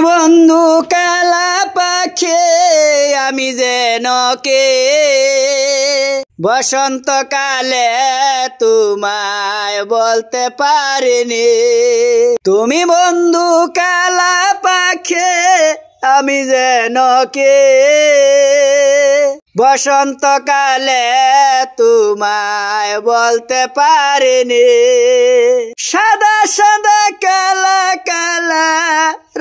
বন্ধু কালা পাখি আমি যেন কে বসন্তকালে তোমায় বলতে পারিনি। তুমি বন্ধু কালা পাখি আমি যেন কে বসন্তকালে তোমায় বলতে পারিনি। সাদা সাদা কালা কালা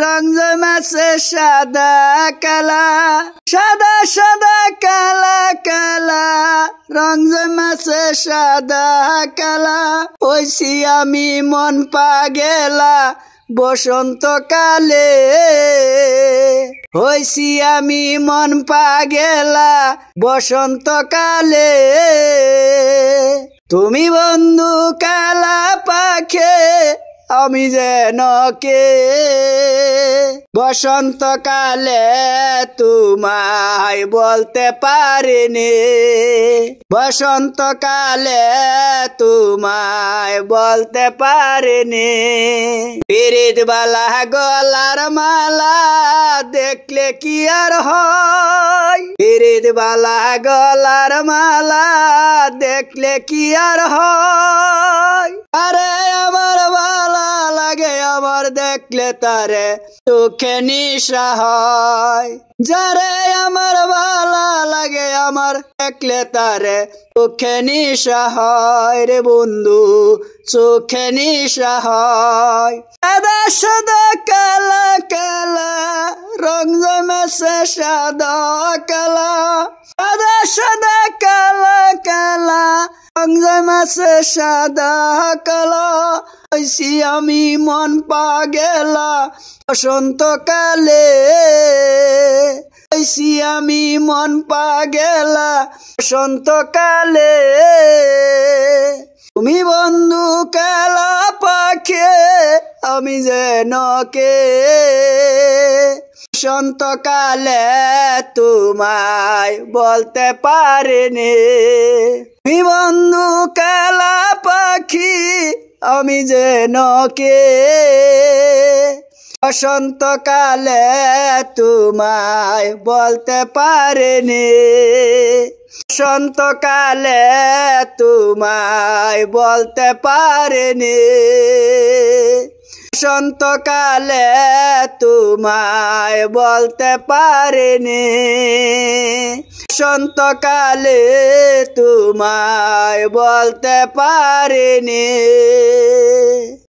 রং জমেছে সাদা কালা, সাদা সাদা কালা কালা রং জমেছে সাদা কালা। হইছি আমি মন পাগেলা বসন্তকালে, হইছি আমি মন পাগেলা বসন্তকালে। তুমি বন্ধু কালা পাখি আমি যেন কে বসন্তকালে তোমায় বলতে পারিনি। বসন্তকালে তোমায় বলতে পারিনি। পিরিত বালা গলার মালা দেখলে কি আর হয়, পিরিত বালা গলার মালা দেখলে কি আর হয়। আরে আমার ভালা লাগে আমার দেখলে তারে চোখে নিশা হয়। যারে আমার ভালা লাগে আমার দেখলে তারে চোখে নিশা হয় রে বন্ধু, চোখে নিশা হয়। সাদা সাদা কালা কালা রং জমেছে সাদা কালা, সাদা সাদা কালা কালা রং জমেছে সাদা কালা। হইছি আমি মন পাগেলা বসন্তকালে, হইছি আমি মন পাগেলা বসন্তকালে। তুমি বন্ধু কালা পাখি আমি যেন কে বসন্তকালে তোমায় বলতে পারিনি। তুমি বন্ধু কালা পাখি আমি যেন কে বসন্তকালে তোমায় বলতে পারিনি। বসন্তকালে তোমায় বলতে পারিনি। বসন্তকালে তোমায় বলতে পারিনি। বসন্তকালে তোমায় বলতে পারিনি।